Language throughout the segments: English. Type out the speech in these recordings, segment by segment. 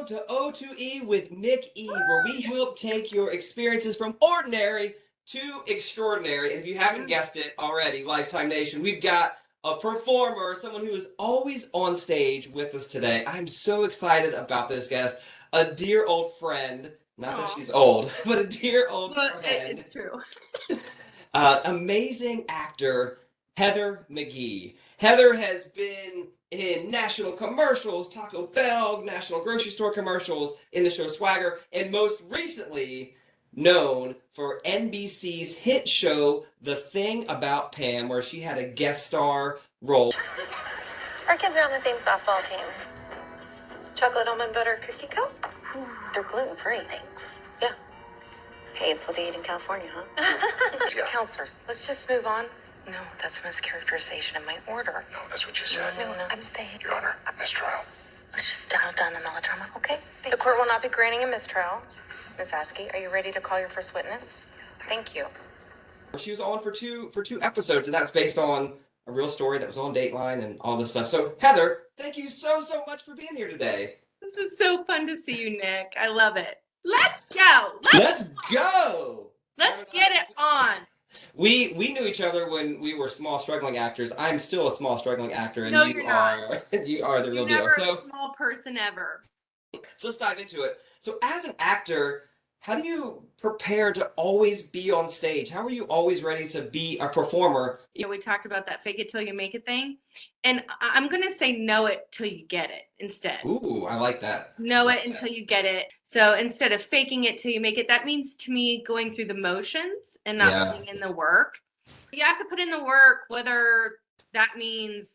Welcome to O2E with Nick E, where we help take your experiences from ordinary to extraordinary. And if you haven't guessed it already, Lifetime Nation, we've got a performer, someone who is always on stage with us today. I'm so excited about this guest, a dear old friend. Not that she's old, but a dear old Well, friend. it's true. Amazing actor, Heather Magee. Heather has been in national commercials, Taco Bell, national grocery store commercials, in the show Swagger, and most recently known for NBC's hit show, The Thing About Pam, where she had a guest star role. Our kids are on the same softball team. Chocolate almond butter cookie cup? They're gluten-free. Thanks. Yeah. Hey, it's what they eat in California, huh? Yeah. Counselors, let's just move on. No, that's a mischaracterization of my order. No, that's what you said. No, I'm saying. Your Honor, mistrial. Let's just dial down the melodrama, okay? The court will not be granting a mistrial. Miss Askey, are you ready to call your first witness? Thank you. She was on for two episodes, and that's based on a real story that was on Dateline and all this stuff. So, Heather, thank you so much for being here today. This is so fun to see you, Nick. I love it. Let's go. Let's go. Let's get it on. We knew each other when we were small struggling actors. I'm still a small struggling actor, and No, you you're are not. you are the real deal. Never So a small person ever. let's dive into it. So as an actor, how do you prepare to always be on stage? How are you always ready to be a performer? You know, we talked about that fake it till you make it thing. And I'm going to say know it till you get it instead. Ooh, I like that. Know it until you get it. So instead of faking it till you make it, that means to me going through the motions and not putting in the work. You have to put in the work, whether that means,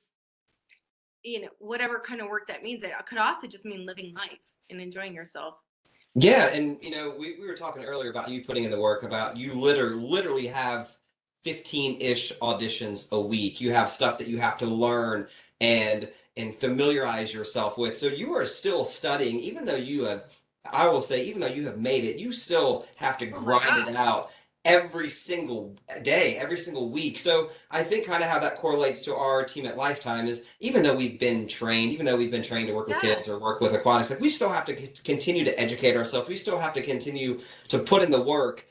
you know, whatever kind of work that means. It could also just mean living life and enjoying yourself. Yeah, and you know, we were talking earlier about you putting in the work, about you literally have 15-ish auditions a week. You have stuff that you have to learn and familiarize yourself with. So you are still studying, even though you have, I will say, even though you have made it, you still have to grind it out every single day, every single week. So I think kind of how that correlates to our team at Lifetime is, even though we've been trained to work with kids or work with aquatics, like we still have to continue to educate ourselves. We still have to continue to put in the work,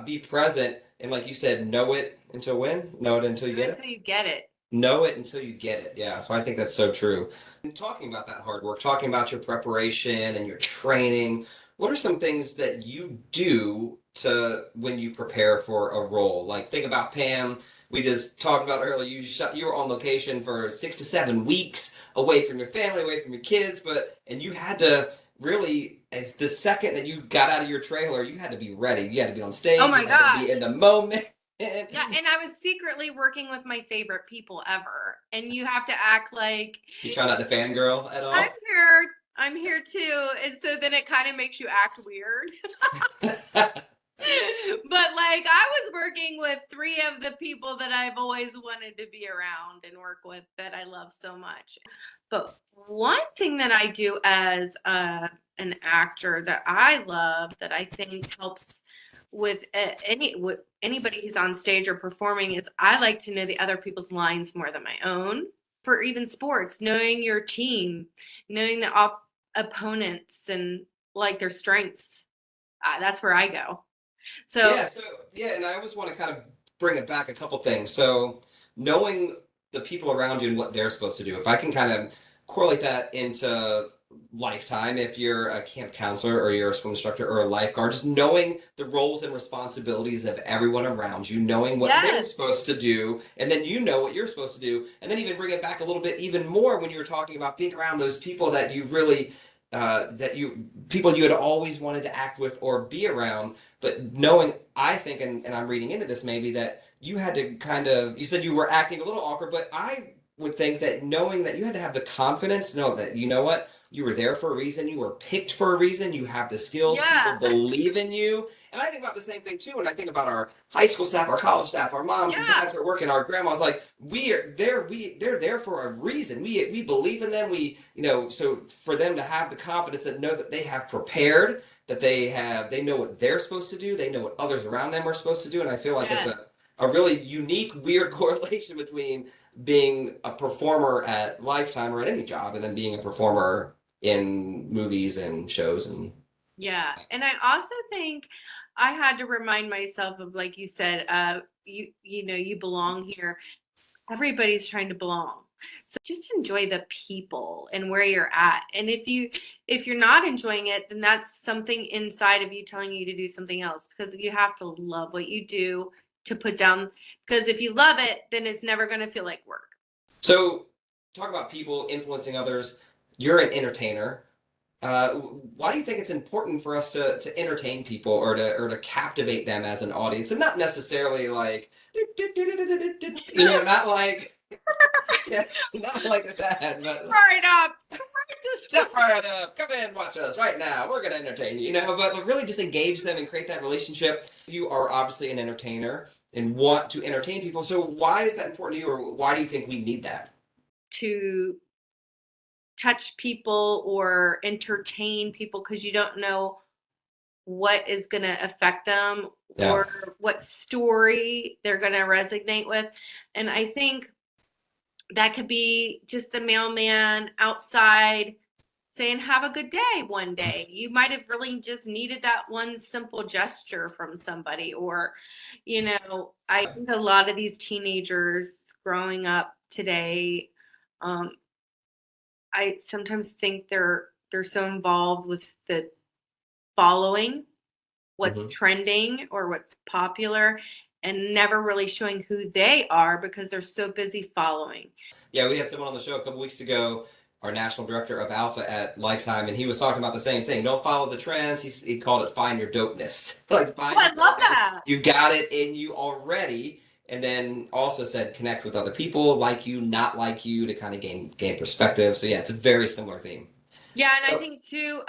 be present, and like you said, know it until when? Know it until you get it? Until you get it. Know it until you get it. Yeah, so I think that's so true. And talking about that hard work, talking about your preparation and your training, what are some things that you do to when you prepare for a role? Like Thing About Pam, we just talked about earlier, you were on location for 6 to 7 weeks away from your family, away from your kids, and you had to really, as the second that you got out of your trailer, you had to be ready. You had to be on stage. Oh my you had to be in the moment. Yeah, and I was secretly working with my favorite people ever. And you have to act like You try not to fangirl at all? I'm here too. And so then it kind of makes you act weird. But like I was working with 3 of the people that I've always wanted to be around and work with that I love so much. But one thing that I do as an actor that I love, that I think helps with anybody who's on stage or performing, is I like to know the other people's lines more than my own. For even sports, knowing your team, knowing the opponents and like their strengths, that's where I go. So and I always want to kind of bring it back a couple things. So knowing the people around you and what they're supposed to do. If I can kind of correlate that into Lifetime, if you're a camp counselor or you're a swim instructor or a lifeguard, just knowing the roles and responsibilities of everyone around you, knowing what they're supposed to do, and then you know what you're supposed to do, and then even bring it back a little bit even more when you were talking about being around those people that you really people you had always wanted to act with or be around, but knowing, I think, and I'm reading into this maybe, that you had to kind of, you said you were acting a little awkward, but I would think that knowing that you had to have the confidence to know that, you know what, you were there for a reason, you were picked for a reason, you have the skills, people believe in you. And I think about the same thing too when I think about our high school staff, our college staff, our moms and dads that are working, our grandmas. Like they're there for a reason. We believe in them. So for them to have the confidence that know that they have prepared, that they know what they're supposed to do, they know what others around them are supposed to do, and I feel like it's a really unique, weird correlation between being a performer at Lifetime or at any job, and then being a performer in movies and shows. And Yeah. And I also think I had to remind myself of, like you said, you belong here. Everybody's trying to belong. So just enjoy the people and where you're at. And if you're not enjoying it, then that's something inside of you telling you to do something else, because you have to love what you do to put down, because if you love it, then it's never going to feel like work. so, talk about people influencing others. You're an entertainer. Why do you think it's important for us to entertain people or to captivate them as an audience, and not necessarily like not like yeah, not like that, but Right up. step right up, come in, watch us right now. We're gonna entertain you, but really just engage them and create that relationship. You are obviously an entertainer and want to entertain people. So why is that important to you, or why do you think we need that? To touch people or entertain people, because you don't know what is going to affect them Yeah. or what story they're going to resonate with. And I think that could be just the mailman outside saying, have a good day one day. You might have really just needed that one simple gesture from somebody. Or, I think a lot of these teenagers growing up today, I sometimes think they're so involved with the following what's Mhm. trending or what's popular, and never really showing who they are because they're so busy following. Yeah, we had someone on the show a couple weeks ago, our national director of Alpha at Lifetime, and he was talking about the same thing. Don't follow the trends. He called it find your dopeness. Like Oh, find I your love dopeness. that. You got it in you already. And then also said connect with other people, like you, not like you, to kind of gain perspective. So yeah, it's a very similar theme. Yeah, and I So, think too,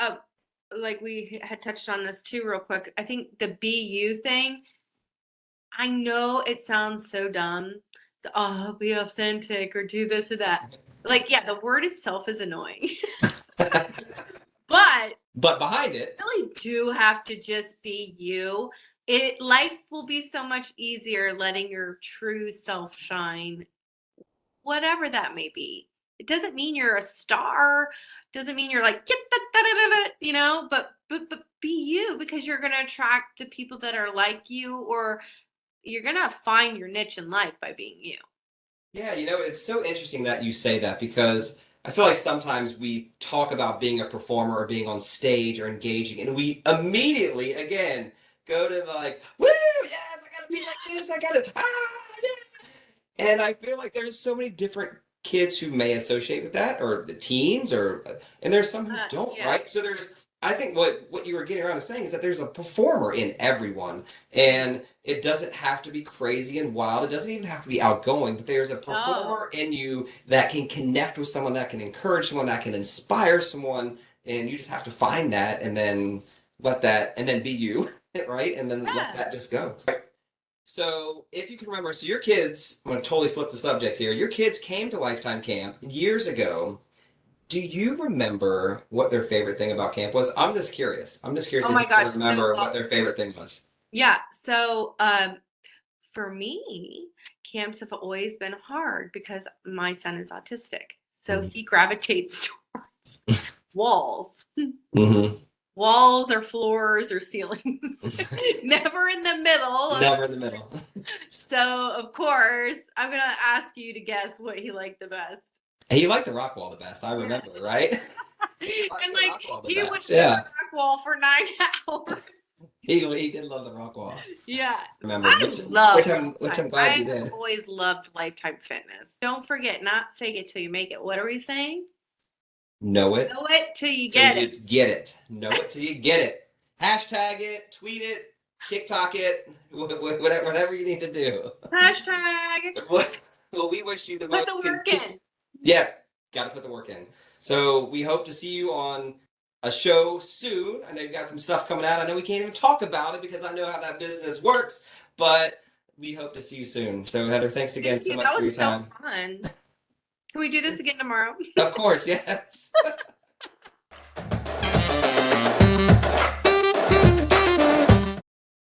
like we had touched on this too, real quick. I think the be you thing. I know it sounds so dumb. Be authentic or do this or that. Like, yeah, the word itself is annoying, but but behind it, really do have to just be you. Life will be so much easier letting your true self shine, whatever that may be. It doesn't mean you're a star, doesn't mean you're like get da, da, da, da, da, but be you, because you're gonna attract the people that are like you, or you're gonna find your niche in life by being you. yeah, it's so interesting that you say that because I feel like sometimes we talk about being a performer or being on stage or engaging, and we immediately, again, go to the like, woo, yes, I gotta be like this, I gotta, yeah. And I feel like there's so many different kids who may associate with that, or the teens, and there's some who don't, Yeah. right? So I think what you were getting around to saying is that there's a performer in everyone, and it doesn't have to be crazy and wild. It doesn't even have to be outgoing, but there's a performer in you that can connect with someone, that can encourage someone, that can inspire someone, and you just have to find that and then and then be you, right? And then let Yeah. that just go. So, if you can remember, so your kids, I'm going to totally flip the subject here. Your kids came to Lifetime Camp years ago. Do you remember what their favorite thing about camp was? I'm just curious. I'm just curious Oh if my you can gosh. remember what their favorite thing was. Yeah. So, for me, camps have always been hard because my son is autistic. So Mhm. he gravitates towards walls. Mm-hmm. Walls or floors or ceilings. Never in the middle. Never in the middle. So, of course, I'm going to ask you to guess what he liked the best. He liked the rock wall the best. I remember, Yes. right? He liked And the like rock wall the he would best. do the Yeah, rock wall for 9 hours. he did love the rock wall. Yeah. Remember, I love which I'm Lifetime. glad you I've did. always loved Lifetime Fitness. Don't forget, not fake it till you make it. What are we saying? Know it Know it till you till get you it. get it. Know it till you get it. Hashtag it, tweet it, TikTok it, whatever you need to do. Hashtag Well, we wish you the put the most work in. Yeah, got to put the work in. So we hope to see you on a show soon. I know you've got some stuff coming out. I know we can't even talk about it because I know how that business works, but we hope to see you soon. So Heather, thanks again Thank so you. much That for your was so time. fun. Can we do this again tomorrow? Of course, yes.